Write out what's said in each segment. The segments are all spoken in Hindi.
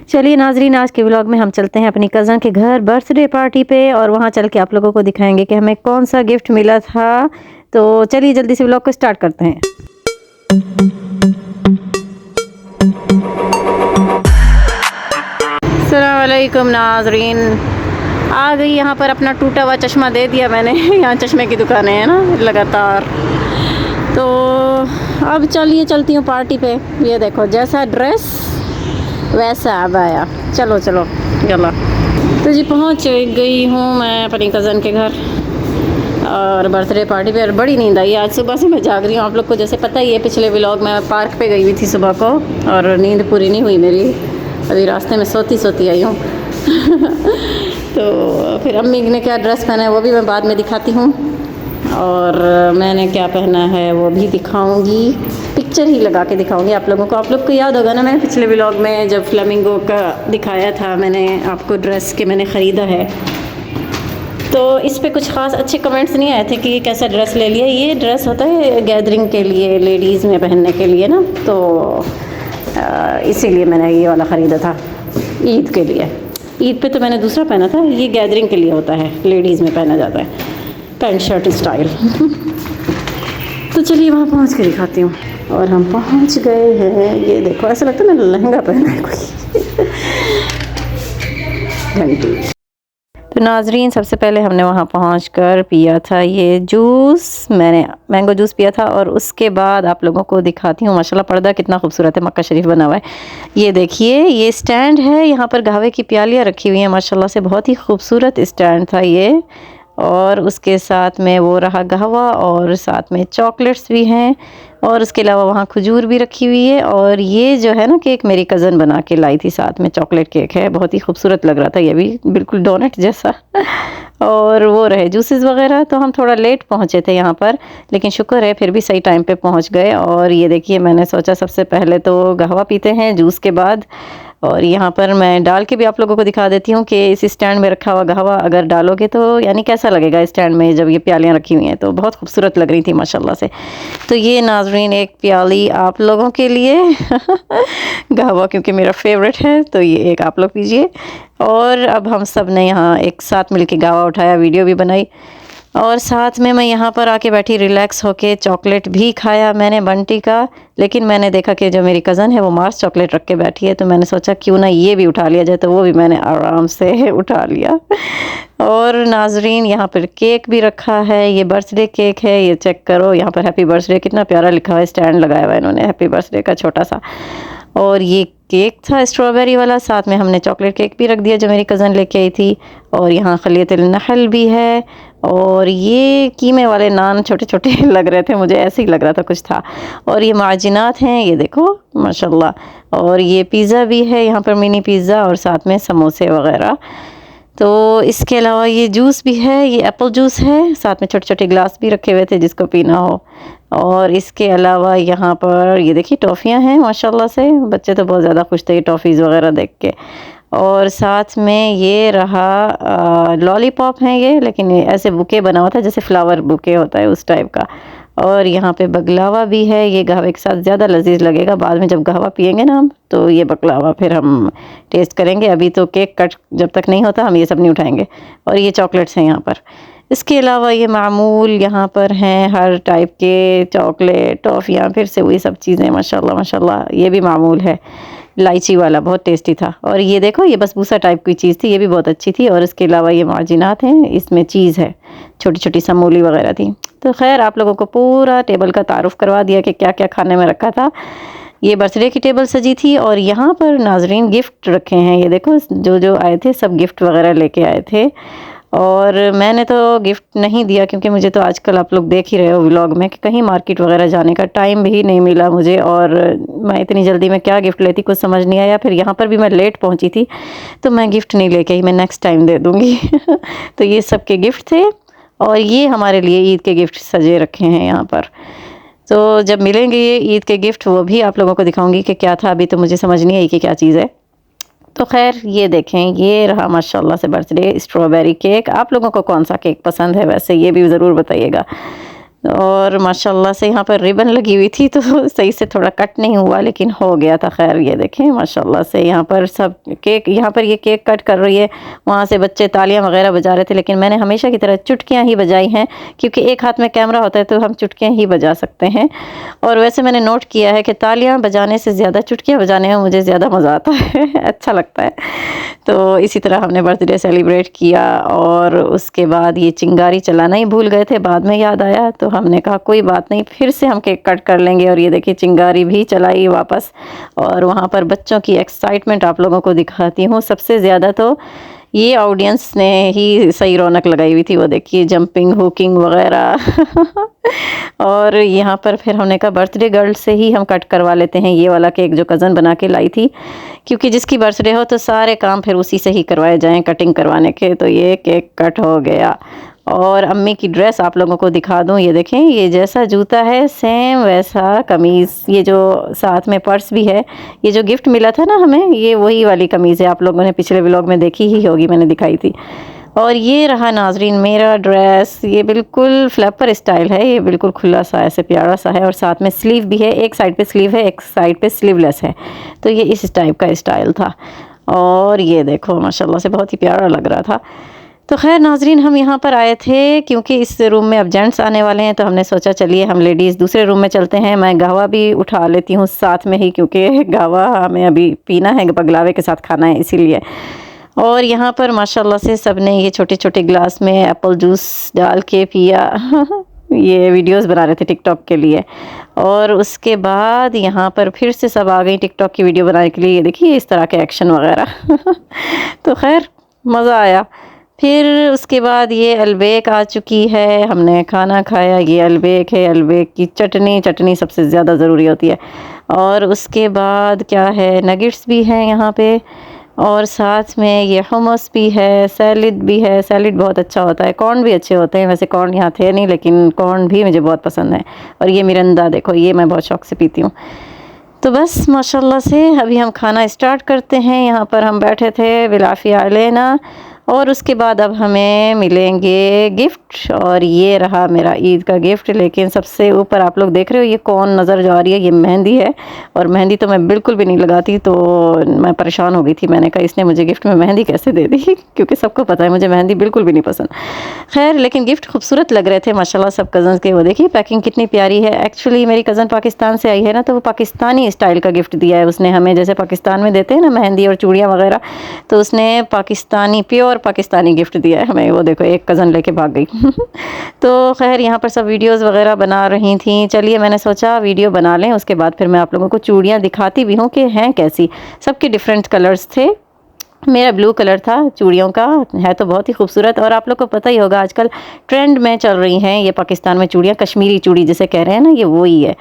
चलिए नाजरीन, आज के व्लॉग में हम चलते हैं अपनी कज़न के घर बर्थडे पार्टी पे और वहाँ चल के आप लोगों को दिखाएंगे कि हमें कौन सा गिफ्ट मिला था। तो चलिए जल्दी से व्लॉग को स्टार्ट करते हैं। अस्सलाम वालेकुम नाजरीन, आ गई यहाँ पर। अपना टूटा हुआ चश्मा दे दिया मैंने। यहाँ चश्मे की दुकानें हैं ना लगातार। तो अब चलिए चलती हूँ पार्टी पे। ये देखो, जैसा ड्रेस वैसा अब आया। चलो चलो चलो। तो जी पहुँच गई हूँ मैं अपनी कज़न के घर और बर्थडे पार्टी पे। और बड़ी नींद आई आज, सुबह से मैं जाग रही हूँ। आप लोग को जैसे पता ही है, पिछले व्लॉग में पार्क पे गई हुई थी सुबह को और नींद पूरी नहीं हुई मेरी। अभी रास्ते में सोती सोती आई हूँ। तो फिर अम्मी ने क्या ड्रेस पहना है वो भी मैं बाद में दिखाती हूँ, और मैंने क्या पहना है वो भी दिखाऊंगी। पिक्चर ही लगा के दिखाऊंगी आप लोगों को। आप लोग को याद होगा ना, मैंने पिछले व्लॉग में जब फ्लेमिंगो का दिखाया था मैंने आपको ड्रेस के मैंने ख़रीदा है, तो इस पे कुछ ख़ास अच्छे कमेंट्स नहीं आए थे कि कैसा ड्रेस ले लिया। ये ड्रेस होता है गैदरिंग के लिए, लेडीज़ में पहनने के लिए ना, तो इसीलिए मैंने ये वाला ख़रीदा था ईद के लिए। ईद पे तो मैंने दूसरा पहना था, ये गैदरिंग के लिए होता है, लेडीज़ में पहना जाता है, पैंट शर्ट स्टाइल। तो चलिए वहाँ पहुँच के दिखाती हूँ। और हम पहुँच गए हैं। ये देखो, ऐसा लगता है मैंने लहंगा पहना है कोई। घंटी। तो नाजरीन, सबसे पहले हमने वहाँ पहुँचकर पिया था ये जूस। मैंने मैंगो जूस पिया था और उसके बाद आप लोगों को दिखाती हूँ। माशाल्लाह पर्दा कितना खूबसूरत है, मक्का शरीफ बना हुआ है। ये देखिए, ये स्टैंड है, यहाँ पर कहवे की प्यालियाँ रखी हुई हैं माशाल्लाह से। बहुत ही खूबसूरत स्टैंड था ये। और उसके साथ में वो रहा कहवा और साथ में चॉकलेट्स भी हैं, और उसके अलावा वहाँ खजूर भी रखी हुई है। और ये जो है ना केक मेरी कज़न बना के लाई थी, साथ में चॉकलेट केक है, बहुत ही खूबसूरत लग रहा था ये भी, बिल्कुल डोनट जैसा। और वो रहे जूसेस वगैरह। तो हम थोड़ा लेट पहुँचे थे यहाँ पर, लेकिन शुक्र है फिर भी सही टाइम पे पहुँच गए। और ये देखिए, मैंने सोचा सबसे पहले तो कहवा पीते हैं जूस के बाद। और यहाँ पर मैं डाल के भी आप लोगों को दिखा देती हूँ कि इस स्टैंड में रखा हुआ कहवा अगर डालोगे तो यानी कैसा लगेगा स्टैंड में जब ये प्यालियाँ रखी हुई हैं। तो बहुत खूबसूरत लग रही थी माशाल्लाह से। तो ये नाजरीन एक प्याली आप लोगों के लिए। कहवा क्योंकि मेरा फेवरेट है, तो ये एक आप लोग पीजिए। और अब हम सब ने यहाँ एक साथ मिल के कहवा उठाया, वीडियो भी बनाई, और साथ में मैं यहाँ पर आके बैठी रिलैक्स होके। चॉकलेट भी खाया मैंने बंटी का, लेकिन मैंने देखा कि जो मेरी कज़न है वो मार्स चॉकलेट रख के बैठी है, तो मैंने सोचा क्यों ना ये भी उठा लिया जाए, तो वो भी मैंने आराम से उठा लिया। और नाजरीन, यहाँ पर केक भी रखा है, ये बर्थडे केक है, ये चेक करो। यहाँ पर हैप्पी बर्थडे कितना प्यारा लिखा हुआ है, स्टैंड लगाया हुआ है इन्होंने हैप्पी बर्थडे का छोटा सा। और ये केक था स्ट्रॉबेरी वाला, साथ में हमने चॉकलेट केक भी रख दिया जो मेरी कज़न लेके आई थी। और यहाँ खलियतुल नहल भी है। और ये कीमे वाले नान छोटे छोटे लग रहे थे मुझे, ऐसे ही लग रहा था कुछ था। और ये माजिनात हैं, ये देखो माशाल्लाह। और ये पिज़्ज़ा भी है यहाँ पर, मिनी पिज़्ज़ा, और साथ में समोसे वगैरह। तो इसके अलावा ये जूस भी है, ये एप्पल जूस है, साथ में छोटे छोटे ग्लास भी रखे हुए थे जिसको पीना हो। और इसके अलावा यहाँ पर ये देखिए टॉफ़ियाँ हैं माशाल्लाह से, बच्चे तो बहुत ज़्यादा खुश थे ये टॉफ़ीज़ वगैरह देख के। और साथ में ये रहा लॉलीपॉप हैं ये, लेकिन ये ऐसे बुके बना हुआ था जैसे फ्लावर बुके होता है उस टाइप का। और यहाँ पे बगलावा भी है, ये कहवे के साथ ज़्यादा लजीज लगेगा। बाद में जब कहवा पियेंगे ना हम, तो ये बगलावा फिर हम टेस्ट करेंगे। अभी तो केक कट जब तक नहीं होता हम ये सब नहीं उठाएंगे। और ये चॉकलेट्स हैं यहाँ पर। इसके अलावा ये मामूल यहाँ पर हैं हर टाइप के चॉकलेट, टॉफ़ियाँ, फिर से वही सब चीज़ें माशाल्लाह माशाल्लाह। ये भी मामूल है, इलायची वाला, बहुत टेस्टी था। और ये देखो, ये बसबूसा टाइप की चीज़ थी, ये भी बहुत अच्छी थी। और इसके अलावा ये मार्जिनात हैं, इसमें चीज़ है, छोटी छोटी समूली वगैरह थी। तो खैर आप लोगों को पूरा टेबल का तारुफ करवा दिया कि क्या क्या खाने में रखा था। ये बर्थडे की टेबल सजी थी। और यहाँ पर नाजरीन गिफ्ट रखे हैं, ये देखो, जो जो आए थे सब गिफ्ट वगैरह लेके आए थे। और मैंने तो गिफ्ट नहीं दिया क्योंकि मुझे तो आजकल आप लोग देख ही रहे हो व्लॉग में कि कहीं मार्केट वगैरह जाने का टाइम भी नहीं मिला मुझे। और मैं इतनी जल्दी में क्या गिफ्ट लेती कुछ समझ नहीं आया। फिर यहाँ पर भी मैं लेट पहुँची थी, तो मैं गिफ्ट नहीं लेके आई, मैं नेक्स्ट टाइम दे दूँगी। तो ये सब के गिफ्ट थे। और ये हमारे लिए ईद के गिफ्ट सजे रखे हैं यहाँ पर। तो जब मिलेंगे ये ईद के गिफ्ट, वो भी आप लोगों को दिखाऊंगी कि क्या था। अभी तो मुझे समझ नहीं आई कि क्या चीज़ है। तो खैर ये देखें, ये रहा माशाल्लाह से बर्थडे स्ट्रॉबेरी केक। आप लोगों को कौन सा केक पसंद है वैसे, ये भी ज़रूर बताइएगा। और माशाल्लाह से यहाँ पर रिबन लगी हुई थी तो सही से थोड़ा कट नहीं हुआ, लेकिन हो गया था। खैर ये देखें माशाल्लाह से यहाँ पर सब केक, यहाँ पर ये केक कट कर रही है, वहाँ से बच्चे तालियां वगैरह बजा रहे थे, लेकिन मैंने हमेशा की तरह चुटकियाँ ही बजाई हैं, क्योंकि एक हाथ में कैमरा होता है तो हम चुटकियाँ ही बजा सकते हैं। और वैसे मैंने नोट किया है कि तालियाँ बजाने से ज़्यादा चुटकियाँ बजाने में मुझे ज़्यादा मज़ा आता है अच्छा लगता है। तो इसी तरह हमने बर्थडे सेलिब्रेट किया, और उसके बाद ये चिंगारी चलाना ही भूल गए थे, बाद में याद आया तो हमने कहा कोई बात नहीं, फिर से हम केक कट कर लेंगे। और ये देखिए चिंगारी भी चलाई वापस, और वहाँ पर बच्चों की एक्साइटमेंट आप लोगों को दिखाती हूँ। सबसे ज़्यादा तो ये ऑडियंस ने ही सही रौनक लगाई हुई थी, वो देखिए जंपिंग हुकिंग वगैरह और यहाँ पर फिर हमने कहा बर्थडे गर्ल से ही हम कट करवा लेते हैं ये वाला केक जो कज़न बना के लाई थी, क्योंकि जिसकी बर्थडे हो तो सारे काम फिर उसी से ही करवाए जाएं कटिंग करवाने के। तो ये केक कट हो गया। और अम्मी की ड्रेस आप लोगों को दिखा दूं, ये देखें, ये जैसा जूता है सेम वैसा कमीज़, ये जो साथ में पर्स भी है, ये जो गिफ्ट मिला था ना हमें, ये वही वाली कमीज़ है, आप लोगों ने पिछले व्लॉग में देखी ही होगी, मैंने दिखाई थी। और ये रहा नाजरीन मेरा ड्रेस, ये बिल्कुल फ्लैपर स्टाइल है, ये बिल्कुल खुला सा ऐसे प्यारा सा है, और साथ में स्लीव भी है, एक साइड पे स्लीव है, एक साइड पे स्लीवलेस है, तो ये इस टाइप का स्टाइल था। और ये देखो माशाल्लाह से बहुत ही प्यारा लग रहा था। तो खैर नाजरीन हम यहाँ पर आए थे क्योंकि इस रूम में अब जेंट्स आने वाले हैं, तो हमने सोचा चलिए हम लेडीज़ दूसरे रूम में चलते हैं। मैं गावा भी उठा लेती हूँ साथ में ही, क्योंकि गावा हमें अभी पीना है, बगलावे के साथ खाना है इसीलिए। और यहाँ पर माशाल्लाह से सब ने ये छोटे छोटे गिलास में एप्पल जूस डाल के पिया ये वीडियोस बना रहे थे टिकटॉक के लिए। और उसके बाद यहाँ पर फिर से सब आ गई टिकटॉक की वीडियो बनाने के लिए, ये देखिए इस तरह के एक्शन वगैरह तो खैर मज़ा आया। फिर उसके बाद ये अलबेक आ चुकी है, हमने खाना खाया, ये अलबेक है, अलबेक की चटनी सबसे ज़्यादा ज़रूरी होती है। और उसके बाद क्या है, नगेट्स भी हैं यहाँ पे, और साथ में ये hummus भी है, सैलिड भी है, सैलिड बहुत अच्छा होता है, कॉर्न भी अच्छे होते हैं, वैसे कॉर्न यहाँ थे नहीं लेकिन कॉर्न भी मुझे बहुत पसंद है। और ये मिरिंडा देखो, ये मैं बहुत शौक़ से पीती हूँ। तो बस माशाल्लाह से अभी हम खाना स्टार्ट करते हैं। यहाँ पर हम बैठे थे बिलाफिया अलैना, और उसके बाद अब हमें मिलेंगे गिफ्ट, और ये रहा मेरा ईद का गिफ्ट। लेकिन सबसे ऊपर आप लोग देख रहे हो ये कौन नज़र जा रही है, ये मेहंदी है, और मेहंदी तो मैं बिल्कुल भी नहीं लगाती, तो मैं परेशान हो गई थी। मैंने कहा इसने मुझे गिफ्ट में मेहंदी कैसे दे दी क्योंकि सबको पता है मुझे मेहंदी बिल्कुल भी नहीं पसंद। खैर लेकिन गिफ्ट खूबसूरत लग रहे थे माशाल्लाह सब कज़न्स के। वो देखिए पैकिंग कितनी प्यारी है। एक्चुअली मेरी कज़न पाकिस्तान से आई है ना, तो वो पाकिस्तानी स्टाइल का गिफ्ट दिया है उसने हमें, जैसे पाकिस्तान में देते हैं ना मेहंदी और चूड़ियाँ वगैरह, तो उसने पाकिस्तानी प्योर पाकिस्तानी गिफ्ट दिया है हमें। वो देखो एक कज़न लेके भाग गई तो खैर यहाँ पर सब वीडियोस वगैरह बना रही थी। चलिए मैंने सोचा वीडियो बना लें, उसके बाद फिर मैं आप लोगों को चूड़ियाँ दिखाती भी हूँ कि हैं कैसी। सबके डिफरेंट कलर्स थे, मेरा ब्लू कलर था चूड़ियों का, है तो बहुत ही खूबसूरत। और आप लोग को पता ही होगा आजकल ट्रेंड में चल रही हैं ये पाकिस्तान में चूड़ियाँ, कश्मीरी चूड़ी जिसे कह रहे हैं ना, ये वही है।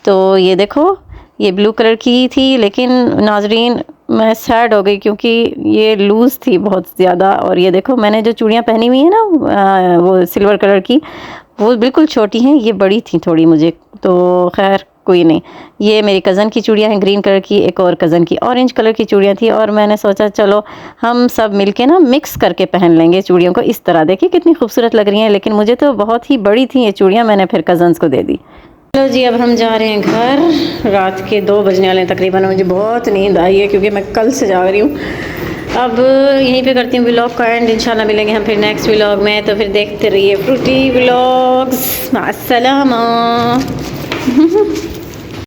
तो ये देखो ये ब्लू कलर की थी, लेकिन नाजरीन मैं सैड हो गई क्योंकि ये लूज़ थी बहुत ज़्यादा। और ये देखो मैंने जो चूड़ियाँ पहनी हुई हैं ना वो सिल्वर कलर की, वो बिल्कुल छोटी हैं, ये बड़ी थी थोड़ी मुझे। तो खैर कोई नहीं, ये मेरी कज़न की चूड़ियाँ हैं ग्रीन कलर की, एक और कज़न की ऑरेंज कलर की चूड़ियाँ थी। और मैंने सोचा चलो हम सब मिलके ना मिक्स करके पहन लेंगे चूड़ियों को इस तरह। देखिए कितनी खूबसूरत लग रही हैं, लेकिन मुझे तो बहुत ही बड़ी थी ये चूड़ियाँ, मैंने फिर कज़न्स को दे दी। चलो जी अब हम जा रहे हैं घर, रात के 2 बजने वाले हैं तकरीबन। मुझे बहुत नींद आई है क्योंकि मैं कल से जा रही हूँ। अब यहीं पे करती हूँ व्लॉग का एंड, इंशाल्लाह मिलेंगे हम फिर नेक्स्ट व्लॉग में। तो फिर देखते रहिए फ्रूटी व्लॉग्स। अस्सलाम